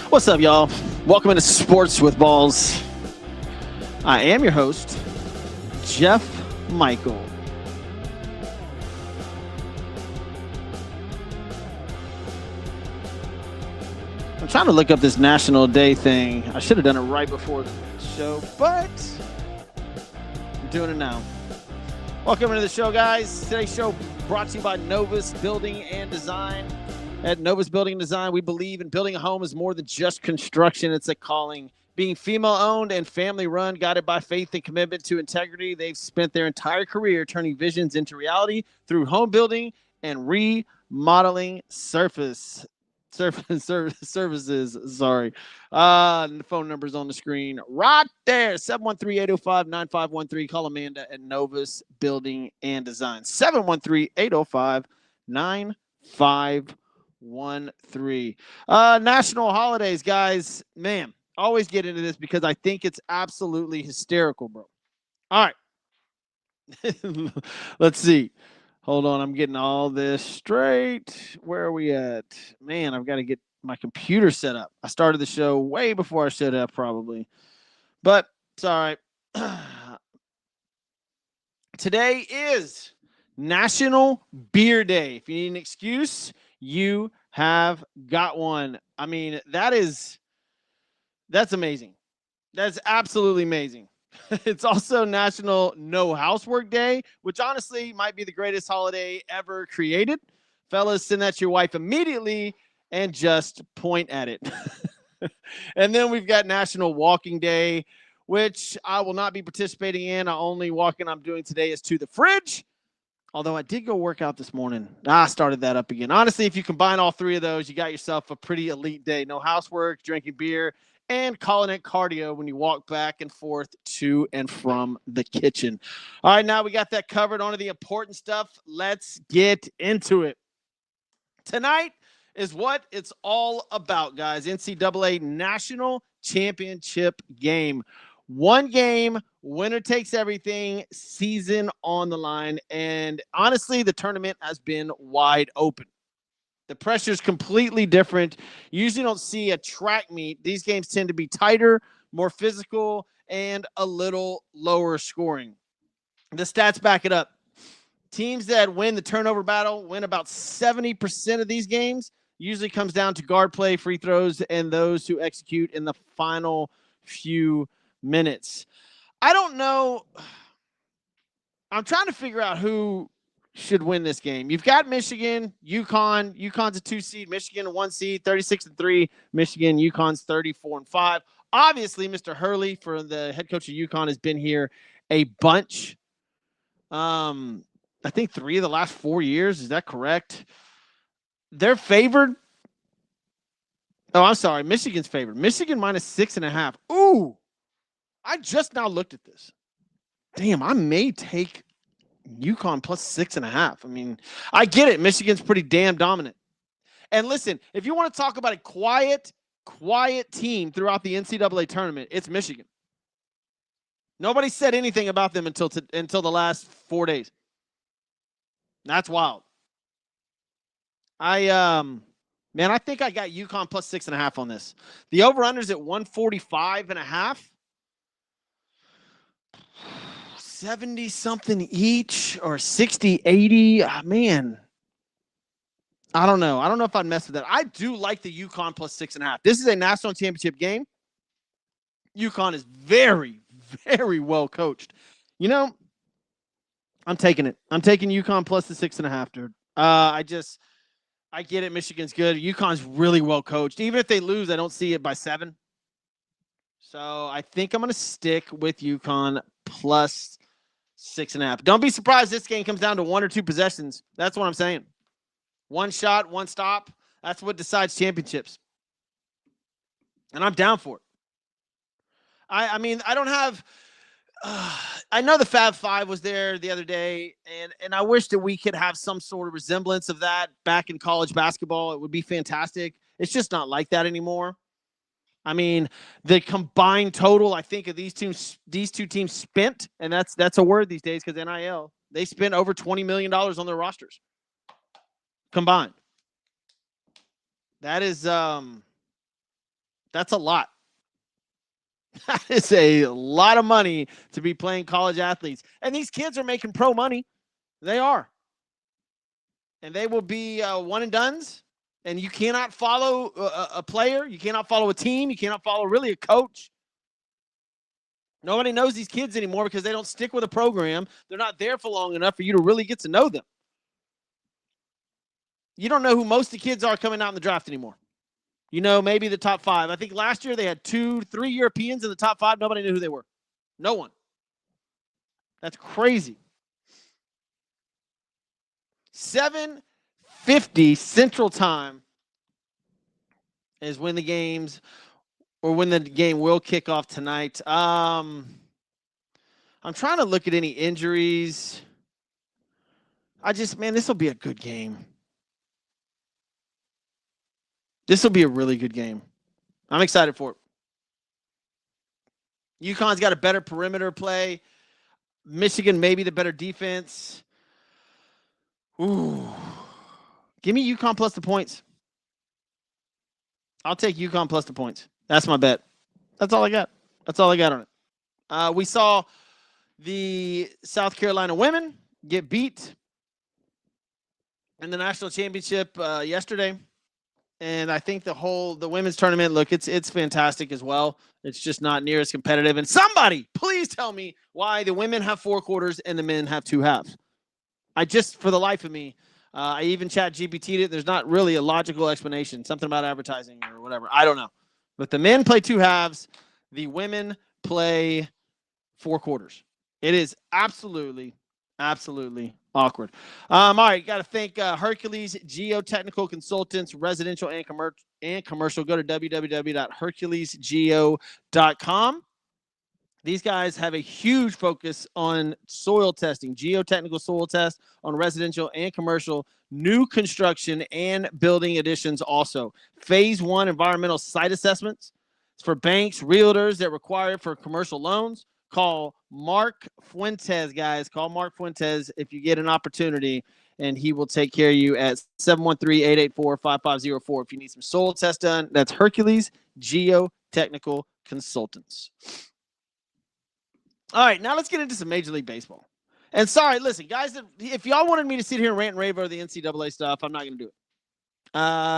What's up, y'all? Welcome into Sports with Balls. I am your host, Jeff Michael. I'm trying to look up this National Day thing. I should have done it right before the show, but I'm doing it now. Welcome into the show, guys. Today's show brought to you by Novus Building and Design. At Novus Building and Design, we believe in building a home is more than just construction. It's a calling. Being female-owned and family-run, guided by faith and commitment to integrity, they've spent their entire career turning visions into reality through home building and remodeling services. Sorry. The phone number's on the screen right there. 713-805-9513. Call Amanda at Novus Building and Design. 713-805-9513. National holidays, guys. Man, always get into this because I think it's absolutely hysterical, bro. All right. Let's see. Hold on. I'm getting all this straight. Where are we at? Man, I've got to get my computer set up. I started the show way before I should have, probably. But it's all right. Today is National Beer Day. If you need an excuse, you have got one. I mean, that's amazing. That's absolutely amazing. It's also National No Housework Day, which honestly might be the greatest holiday ever created. Fellas, send that to your wife immediately and just point at it. And then we've got National Walking Day, which I will not be participating in. The only walking I'm doing today is to the fridge. Although I did go work out this morning. I started that up again. Honestly, if you combine all three of those, you got yourself a pretty elite day. No housework, drinking beer, and calling it cardio when you walk back and forth to and from the kitchen. All right, now we got that covered. On to the important stuff. Let's get into it. Tonight is what it's all about, guys. NCAA National Championship game. One game, winner takes everything, season on the line. And honestly, the tournament has been wide open. The pressure is completely different. You usually don't see a track meet. These games tend to be tighter, more physical, and a little lower scoring. The stats back it up. Teams that win the turnover battle win about 70% of these games. Usually comes down to guard play, free throws, and those who execute in the final few minutes. I don't know. I'm trying to figure out who should win this game. You've got Michigan, UConn. UConn's a 2 seed, Michigan a 1 seed, 36-3. Michigan, UConn's 34-5. Obviously, Mr. Hurley, for the head coach of UConn, has been here a bunch. I think 3 of the last 4 years. Is that correct? They're favored. Oh, I'm sorry. Michigan's favored. Michigan minus 6.5. Ooh. I just now looked at this. Damn, I may take UConn plus 6.5. I mean, I get it. Michigan's pretty damn dominant. And listen, if you want to talk about a quiet team throughout the NCAA tournament, it's Michigan. Nobody said anything about them until the last 4 days. That's wild. I think I got UConn plus 6.5 on this. The over-under's at 145.5. 70-something each or 60-80. Man, I don't know. I don't know if I'd mess with that. I do like the UConn plus 6.5. This is a national championship game. UConn is very, very well coached. You know, I'm taking it. I'm taking UConn plus the 6.5, dude. I get it. Michigan's good. UConn's really well coached. Even if they lose, I don't see it by 7. So I think I'm going to stick with UConn plus 6.5. Don't be surprised this game comes down to 1 or 2 possessions. That's what I'm saying. One shot, one stop. That's what decides championships. And I'm down for it. I mean, I don't have I know the Fab Five was there the other day, and I wish that we could have some sort of resemblance of that back in college basketball. It would be fantastic. It's just not like that anymore. I mean, the combined total, I think, of these two teams spent, and that's a word these days because NIL, they spent over $20 million on their rosters combined. That is That's a lot. That is a lot of money to be playing college athletes. And these kids are making pro money. They are. And they will be one and dones. And you cannot follow a player. You cannot follow a team. You cannot follow really a coach. Nobody knows these kids anymore because they don't stick with a program. They're not there for long enough for you to really get to know them. You don't know who most of the kids are coming out in the draft anymore. You know, maybe the top 5. I think last year they had 2-3 Europeans in the top 5. Nobody knew who they were. No one. That's crazy. 7:50 Central Time is when the games or when the game will kick off tonight. I'm trying to look at any injuries. Man, this will be a good game. This will be a really good game. I'm excited for it. UConn's got a better perimeter play. Michigan maybe the better defense. Ooh. Give me UConn plus the points. I'll take UConn plus the points. That's my bet. That's all I got. That's all I got on it. We saw the South Carolina women get beat in the national championship yesterday. And I think the women's tournament, look, it's fantastic as well. It's just not near as competitive. And somebody, please tell me why the women have 4 quarters and the men have 2 halves. For the life of me, I even chat GPT'd it. There's not really a logical explanation. Something about advertising or whatever. I don't know. But the men play 2 halves. The women play 4 quarters. It is absolutely awkward. All right, got to thank Hercules Geotechnical Consultants, residential and commercial. Go to www.herculesgeo.com. These guys have a huge focus on soil testing, geotechnical soil test on residential and commercial, new construction and building additions also. Phase 1 environmental site assessments. It's for banks, realtors that require it for commercial loans. Call Mark Fuentes, guys. Call Mark Fuentes if you get an opportunity, and he will take care of you at 713-884-5504. If you need some soil test done, that's Hercules Geotechnical Consultants. All right, now let's get into some Major League Baseball. And sorry, listen, guys, if y'all wanted me to sit here and rant and rave over the NCAA stuff, I'm not going to do it.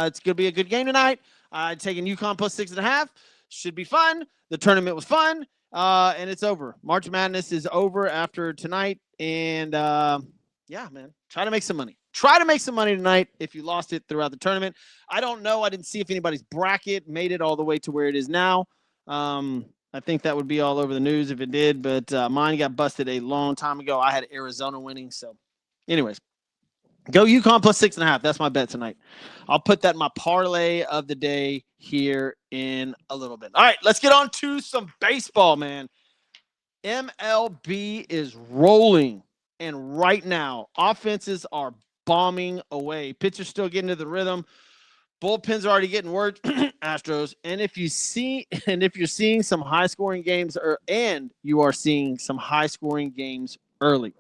It's going to be a good game tonight. I'm taking UConn plus 6.5. Should be fun. The tournament was fun, and it's over. March Madness is over after tonight. And, yeah, man, try to make some money. Try to make some money tonight if you lost it throughout the tournament. I don't know. I didn't see if anybody's bracket made it all the way to where it is now. I think that would be all over the news if it did, but mine got busted a long time ago. I had Arizona winning. So, anyways, go UConn plus 6.5. That's my bet tonight. I'll put that in my parlay of the day here in a little bit. All right, let's get on to some baseball, man. MLB is rolling, and right now, offenses are bombing away. Pitchers still getting into the rhythm. Bullpens are already getting worked, Astros. And if you're seeing some high scoring games early.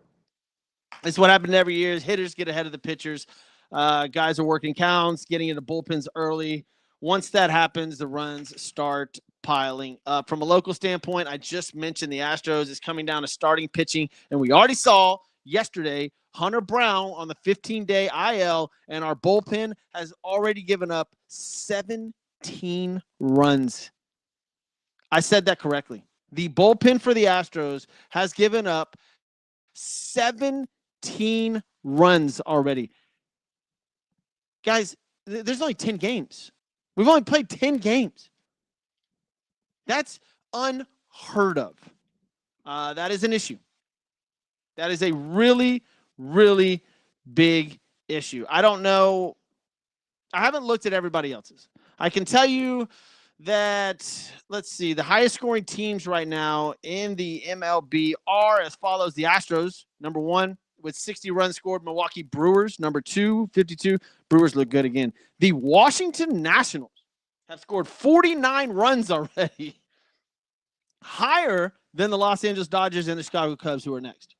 It's what happened every year. Hitters get ahead of the pitchers. Guys are working counts, getting into bullpens early. Once that happens, the runs start piling up. From a local standpoint, I just mentioned the Astros is coming down to starting pitching, and we already saw yesterday Hunter Brown on the 15-day IL, and our bullpen has already given up 17 runs. I said that correctly. The bullpen for the Astros has given up 17 runs already. Guys, there's only 10 games. We've only played 10 games. That's unheard of. That is an issue. That is a really, really big issue. I don't know. I haven't looked at everybody else's. I can tell you that, let's see, the highest scoring teams right now in the MLB are as follows. The Astros, number 1, with 60 runs scored. Milwaukee Brewers, number 2, 52. Brewers look good again. The Washington Nationals have scored 49 runs already. Higher than the Los Angeles Dodgers and the Chicago Cubs, who are next.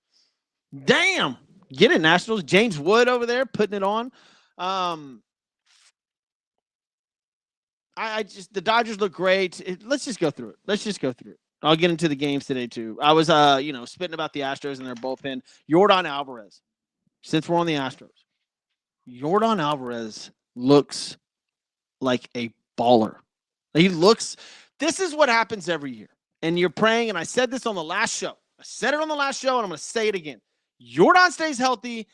Damn. Get it, Nationals. James Wood over there putting it on. I just the Dodgers look great. Let's just go through it. I'll get into the games today too. I was spitting about the Astros and their bullpen. Yordan Alvarez. Since we're on the Astros, Yordan Alvarez looks like a baller. This is what happens every year. And you're praying, and I said this on the last show. I said it on the last show, and I'm going to say it again. Yordan stays healthy,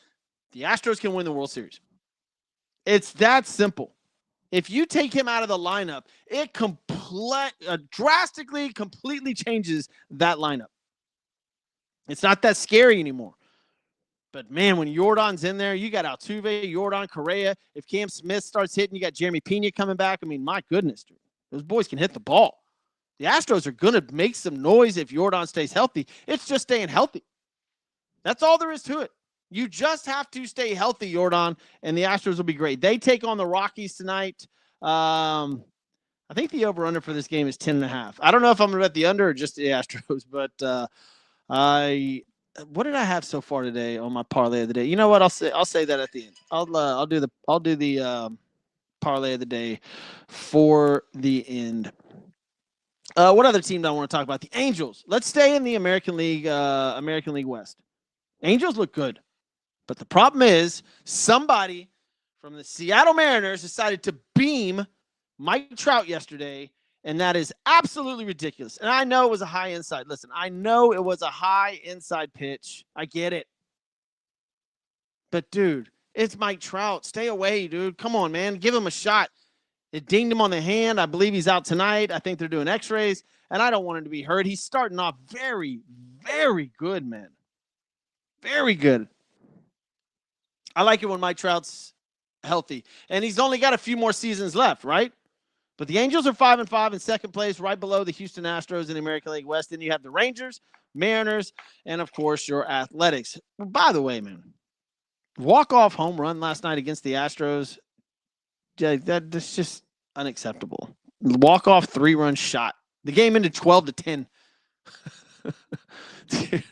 the Astros can win the World Series. It's that simple. If you take him out of the lineup, it drastically, completely changes that lineup. It's not that scary anymore. But, man, when Yordan's in there, you got Altuve, Yordan, Correa. If Cam Smith starts hitting, you got Jeremy Pena coming back. I mean, my goodness, dude. Those boys can hit the ball. The Astros are going to make some noise if Yordan stays healthy. It's just staying healthy. That's all there is to it. You just have to stay healthy, Yordan, and the Astros will be great. They take on the Rockies tonight. I think the over-under for this game is 10.5. I don't know if I'm going to bet the under or just the Astros, but what did I have so far today on my parlay of the day? You know what? I'll say that at the end. I'll do the parlay of the day for the end. What other team do I want to talk about? The Angels. Let's stay in the American League West. Angels look good. But the problem is somebody from the Seattle Mariners decided to beam Mike Trout yesterday, and that is absolutely ridiculous. And I know it was a high inside. Listen, I know it was a high inside pitch. I get it. But, dude, it's Mike Trout. Stay away, dude. Come on, man. Give him a shot. It dinged him on the hand. I believe he's out tonight. I think they're doing x-rays, and I don't want him to be hurt. He's starting off very, very good, man. Very good. I like it when Mike Trout's healthy. And he's only got a few more seasons left, right? But the Angels are 5-5 in second place, right below the Houston Astros in the American League West. Then you have the Rangers, Mariners, and, of course, your Athletics. By the way, man, walk-off home run last night against the Astros, that's just unacceptable. Walk-off 3-run shot. The game ended 12-10. Dude,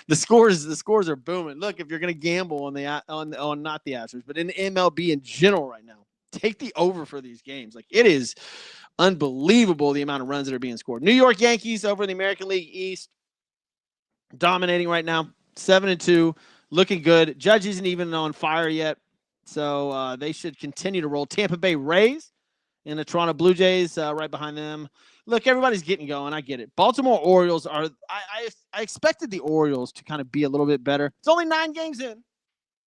the scores are booming. Look, if you're going to gamble on not the Astros, but in the MLB in general right now, take the over for these games. Like, it is unbelievable the amount of runs that are being scored. New York Yankees over in the American League East, dominating right now, 7-2, looking good. Judge isn't even on fire yet, so they should continue to roll. Tampa Bay Rays and the Toronto Blue Jays right behind them. Look, everybody's getting going. I get it. Baltimore Orioles are I expected the Orioles to kind of be a little bit better. It's only 9 games in.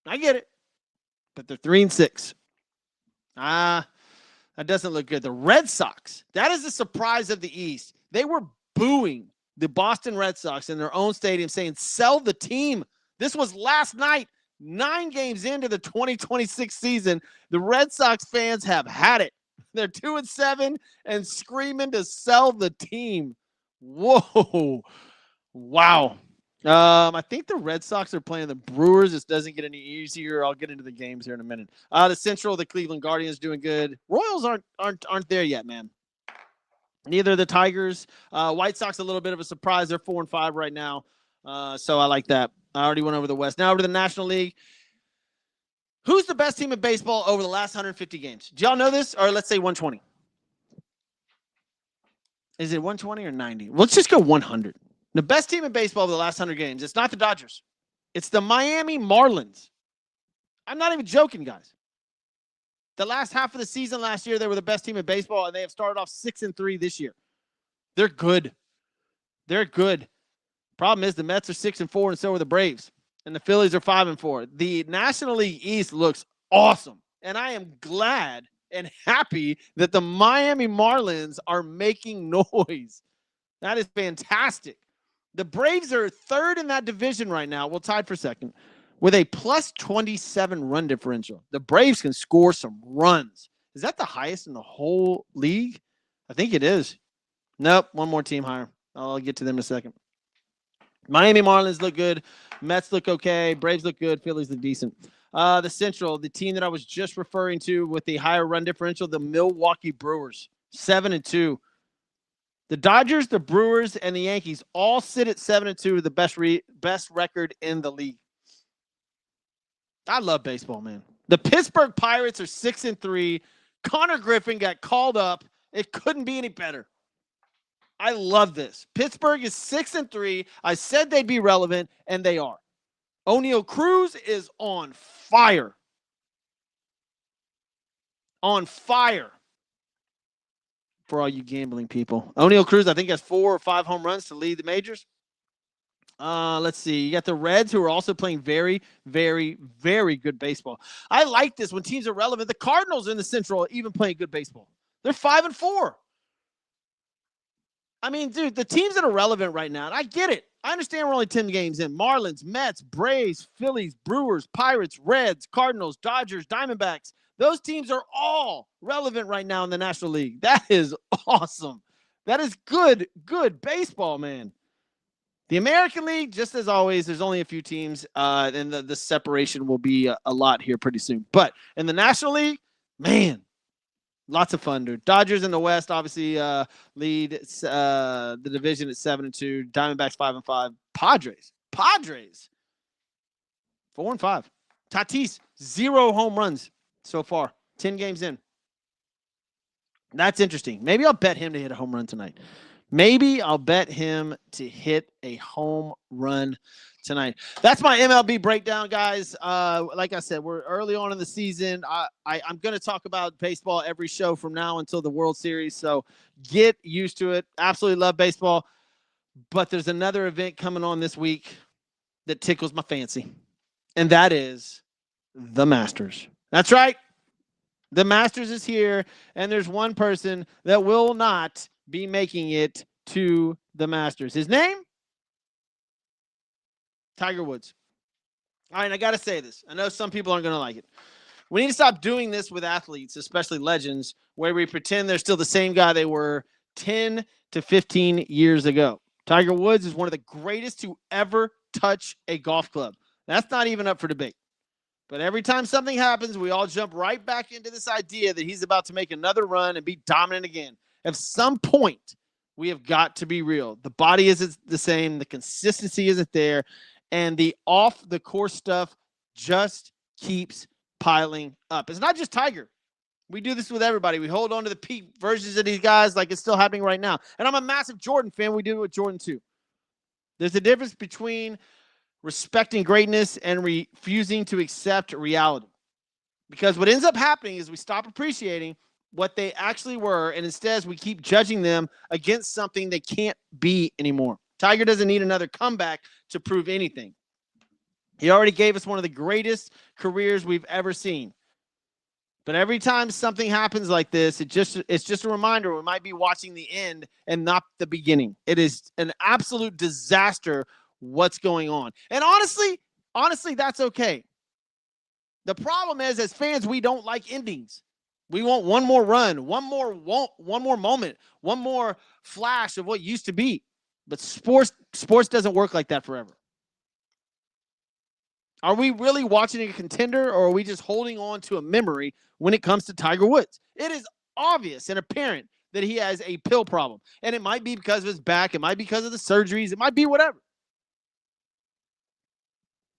I get it. But they're 3-6. That doesn't look good. The Red Sox, that is the surprise of the East. They were booing the Boston Red Sox in their own stadium saying, sell the team. This was last night, 9 games into the 2026 season. The Red Sox fans have had it. They're 2-7 and screaming to sell the team. Whoa. Wow. I think the Red Sox are playing the Brewers. This doesn't get any easier. I'll get into the games here in a minute. The Central, the Cleveland Guardians doing good. Royals aren't there yet, man. Neither the Tigers. White Sox a little bit of a surprise. They're 4-5 right now. So I like that. I already went over the West. Now over to the National League. Who's the best team in baseball over the last 150 games? Do y'all know this? Or let's say 120. Is it 120 or 90? Let's just go 100. The best team in baseball over the last 100 games. It's not the Dodgers. It's the Miami Marlins. I'm not even joking, guys. The last half of the season last year, they were the best team in baseball, and they have started off 6-3 this year. They're good. They're good. Problem is the Mets are 6-4, and so are the Braves. And the Phillies are 5-4. The National League East looks awesome. And I am glad and happy that the Miami Marlins are making noise. That is fantastic. The Braves are third in that division right now. Well, tied for second with a plus 27 run differential. The Braves can score some runs. Is that the highest in the whole league? I think it is. Nope, one more team higher. I'll get to them in a second. Miami Marlins look good. Mets look okay. Braves look good. Phillies look decent. The Central, the team that I was just referring to with the higher run differential, the Milwaukee Brewers, 7-2. The Dodgers, the Brewers, and the Yankees all sit at 7-2, the best record in the league. I love baseball, man. The Pittsburgh Pirates are 6-3. Connor Griffin got called up It couldn't be any better. I love this. Pittsburgh is 6-3. I said they'd be relevant, and they are. O'Neal Cruz is on fire. On fire. For all you gambling people. O'Neal Cruz, I think, has 4 or 5 home runs to lead the majors. Let's see. You got the Reds, who are also playing very, very, very good baseball. I like this when teams are relevant. The Cardinals in the Central are even playing good baseball. They're 5-4. I mean, dude, the teams that are relevant right now, and I get it. I understand we're only 10 games in. Marlins, Mets, Braves, Phillies, Brewers, Pirates, Reds, Cardinals, Dodgers, Diamondbacks. Those teams are all relevant right now in the National League. That is awesome. That is good baseball, man. The American League, just as always, there's only a few teams, and the separation will be a lot here pretty soon. But in the National League, man, lots of fun, dude. Dodgers in the West obviously lead the division at 7-2. Diamondbacks 5-5. Padres 4-5. Tatis 0 home runs so far. 10 games in. That's interesting. Maybe I'll bet him to hit a home run tonight. Maybe I'll bet him to hit a home run tonight. That's my MLB breakdown, guys. Like I said, we're early on in the season. I'm going to talk about baseball every show from now until the World Series, so get used to it. Absolutely love baseball, but there's another event coming on this week that tickles my fancy, and that is the Masters. That's right. The Masters is here, and there's one person that will not be making it to the Masters. His name? Tiger Woods. All right, I got to say this. I know some people aren't going to like it. We need to stop doing this with athletes, especially legends, where we pretend they're still the same guy they were 10 to 15 years ago. Tiger Woods is one of the greatest to ever touch a golf club. That's not even up for debate. But every time something happens, we all jump right back into this idea that he's about to make another run and be dominant again. At some point, we have got to be real. The body isn't the same. The consistency isn't there. And the off-the-course stuff just keeps piling up. It's not just Tiger. We do this with everybody. We hold on to the peak versions of these guys like it's still happening right now. And I'm a massive Jordan fan. We do it with Jordan too. There's a difference between respecting greatness and refusing to accept reality. Because what ends up happening is we stop appreciating what they actually were, and instead we keep judging them against something they can't be anymore. Tiger doesn't need another comeback to prove anything. He already gave us one of the greatest careers we've ever seen. But every time something happens like this, it's just a reminder we might be watching the end and not the beginning. It is an absolute disaster what's going on. And honestly, that's okay. The problem is, as fans, we don't like endings. We want one more run, one more moment, one more flash of what used to be. But sports doesn't work like that forever. Are we really watching a contender, or are we just holding on to a memory when it comes to Tiger Woods? It is obvious and apparent that he has a pill problem. And it might be because of his back. It might be because of the surgeries. It might be whatever.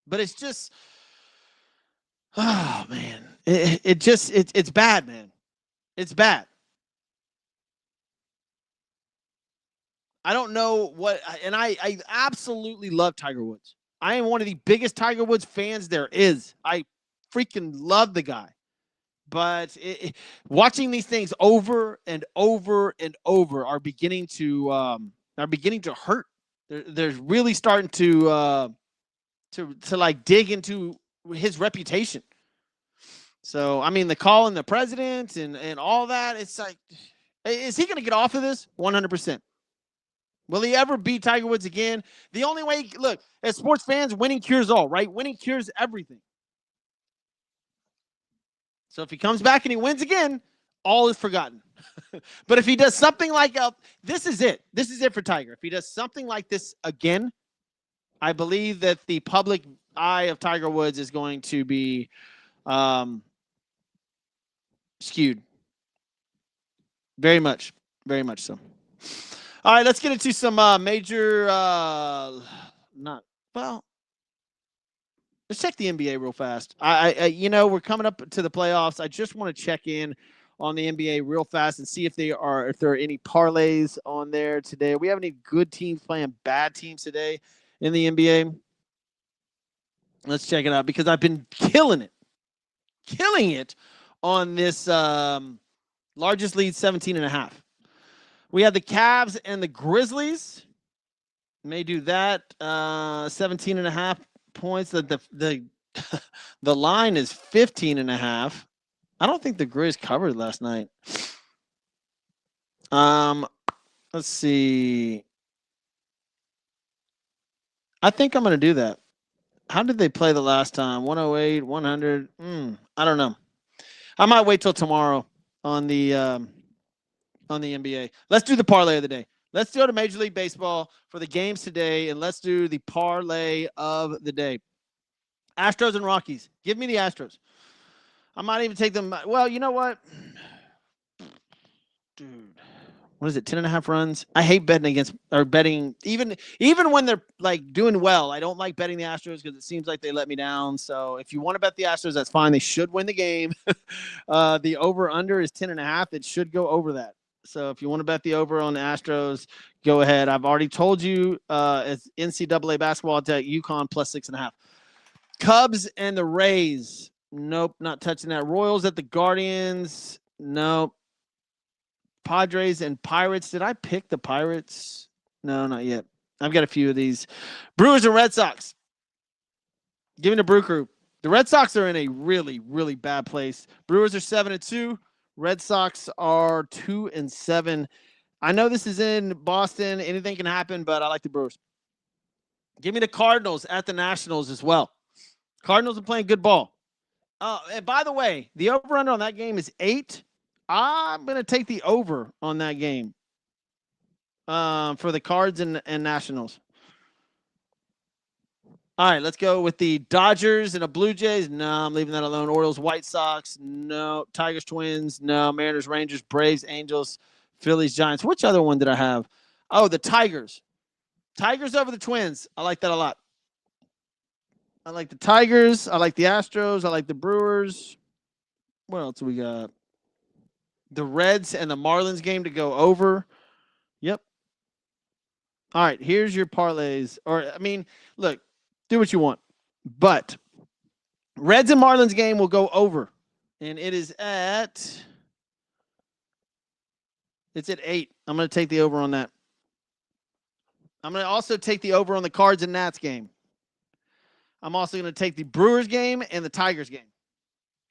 But it's just, oh, man. It's bad, man. It's bad. I don't know what, and I absolutely love Tiger Woods. I am one of the biggest Tiger Woods fans there is. I freaking love the guy. But watching these things over and over and over are beginning to hurt. They're really starting to like dig into his reputation. So, I mean, the call and the president and all that, it's like, is he going to get off of this? 100%. Will he ever beat Tiger Woods again? The only way, look, as sports fans, winning cures all, right? Winning cures everything. So if he comes back and he wins again, all is forgotten. But if he does something like, this is it. This is it for Tiger. If he does something like this again, I believe that the public eye of Tiger Woods is going to be skewed. Very much so. All right, let's get into some major, let's check the NBA real fast. We're coming up to the playoffs. I just want to check in on the NBA real fast and see if there are any parlays on there today. We have any good teams playing bad teams today in the NBA? Let's check it out because I've been killing it on this largest lead 17.5. We have the Cavs and the Grizzlies. May do that. 17.5 points. The line is 15.5. I don't think the Grizz covered last night. Let's see. I think I'm going to do that. How did they play the last time? 108, 100. I don't know. I might wait till tomorrow on the NBA. Let's do the parlay of the day. Let's go to Major League Baseball for the games today, and let's do the parlay of the day. Astros and Rockies. Give me the Astros. I might even take them. Well, you know what? Dude, what is it? 10.5 runs. I hate betting even when they're like doing well. I don't like betting the Astros because it seems like they let me down. So if you want to bet the Astros, that's fine. They should win the game. The over under is 10.5. It should go over that. So if you want to bet the over on the Astros, go ahead. I've already told you it's NCAA basketball at UConn plus 6.5. Cubs and the Rays. Nope, not touching that. Royals at the Guardians. Nope. Padres and Pirates. Did I pick the Pirates? No, not yet. I've got a few of these. Brewers and Red Sox. Give me the Brew Crew. The Red Sox are in a really, really bad place. Brewers are 7-2. Red Sox are 2-7. I know this is in Boston. Anything can happen, but I like the Brewers. Give me the Cardinals at the Nationals as well. Cardinals are playing good ball. And by the way, the over-under on that game is 8. I'm going to take the over on that game for the Cards and Nationals. All right, let's go with the Dodgers and the Blue Jays. No, I'm leaving that alone. Orioles, White Sox. No. Tigers, Twins. No. Mariners, Rangers, Braves, Angels, Phillies, Giants. Which other one did I have? Oh, the Tigers. Tigers over the Twins. I like that a lot. I like the Tigers. I like the Astros. I like the Brewers. What else we got? The Reds and the Marlins game to go over. Yep. All right, here's your parlays. Look, do what you want. But Reds and Marlins game will go over. And it's at 8. I'm going to take the over on that. I'm going to also take the over on the Cards and Nats game. I'm also going to take the Brewers game and the Tigers game.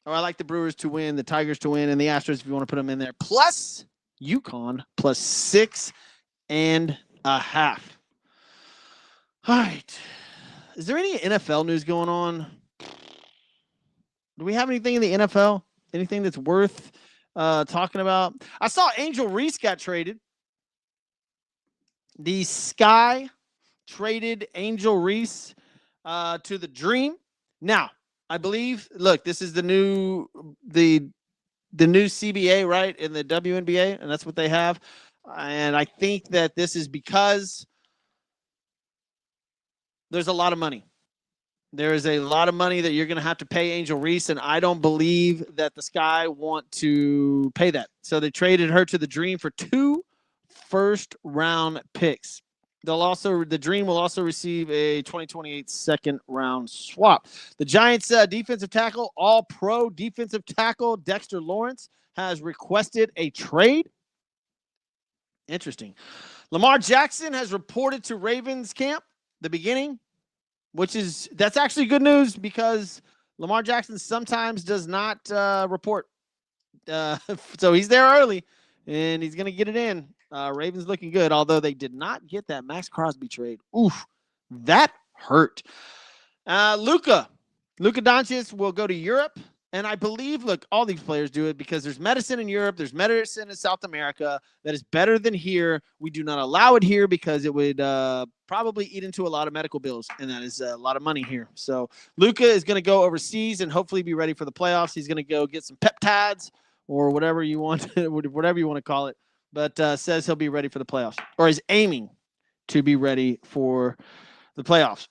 Or I like the Brewers to win, the Tigers to win, and the Astros if you want to put them in there. Plus UConn plus 6.5. All right. Is there any NFL news going on? Do we have anything in the NFL? Anything that's worth talking about? I saw Angel Reese got traded. The Sky traded Angel Reese to the Dream. Now, I believe, look, this is the new CBA, right, in the WNBA, and that's what they have. And I think that this is because there's a lot of money. There is a lot of money that you're going to have to pay Angel Reese, and I don't believe that the Sky want to pay that. So they traded her to the Dream for 2 first-round picks. The Dream will also receive a 2028 second-round swap. The Giants' defensive tackle, all-pro defensive tackle Dexter Lawrence, has requested a trade. Interesting. Lamar Jackson has reported to Ravens camp, the beginning, that's actually good news because Lamar Jackson sometimes does not report. So he's there early, and he's going to get it in. Ravens looking good, although they did not get that Max Crosby trade. Oof, that hurt. Luka Doncic will go to Europe. And I believe, look, all these players do it because there's medicine in Europe. There's medicine in South America that is better than here. We do not allow it here because it would probably eat into a lot of medical bills. And that is a lot of money here. So Luka is going to go overseas and hopefully be ready for the playoffs. He's going to go get some peptides or whatever you want, whatever you want to call it. But says he'll be ready for the playoffs, or is aiming to be ready for the playoffs.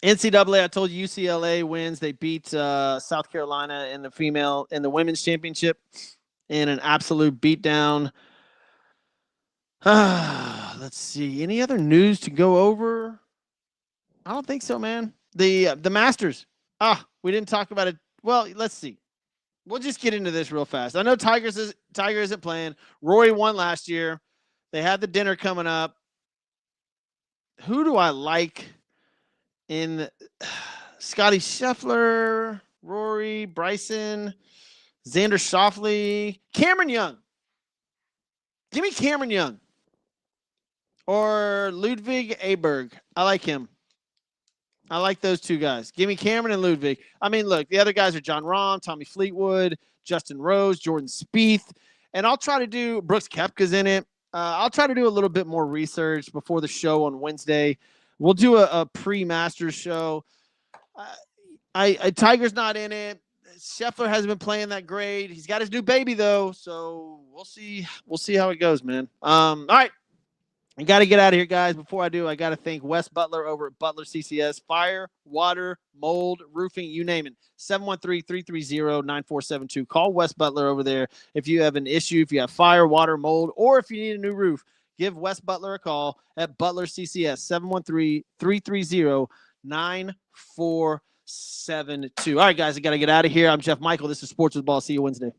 NCAA, I told you UCLA wins. They beat South Carolina in the women's championship. in an absolute beatdown. Let's see. Any other news to go over? I don't think so, man. The Masters. We didn't talk about it. Well, let's see. We'll just get into this real fast. I know Tiger isn't playing. Rory won last year. They had the dinner coming up. Who do I like in Scotty Scheffler, Rory, Bryson, Xander Schauffele, Cameron Young? Give me Cameron Young. Or Ludwig Aberg. I like him. I like those two guys. Give me Cameron and Ludwig. I mean, look, the other guys are John Rahm, Tommy Fleetwood, Justin Rose, Jordan Spieth. And I'll try to do Brooks Koepka's in it. I'll try to do a little bit more research before the show on Wednesday. We'll do a pre-Masters show. Tiger's not in it. Scheffler hasn't been playing that great. He's got his new baby, though. So we'll see. We'll see how it goes, man. All right. I got to get out of here, guys. Before I do, I got to thank Wes Butler over at Butler CCS. Fire, water, mold, roofing, you name it. 713-330-9472. Call Wes Butler over there if you have an issue, if you have fire, water, mold, or if you need a new roof. Give Wes Butler a call at Butler CCS, 713-330-9472. All right, guys, I got to get out of here. I'm Jeff Michael. This is Sports with Ball. See you Wednesday.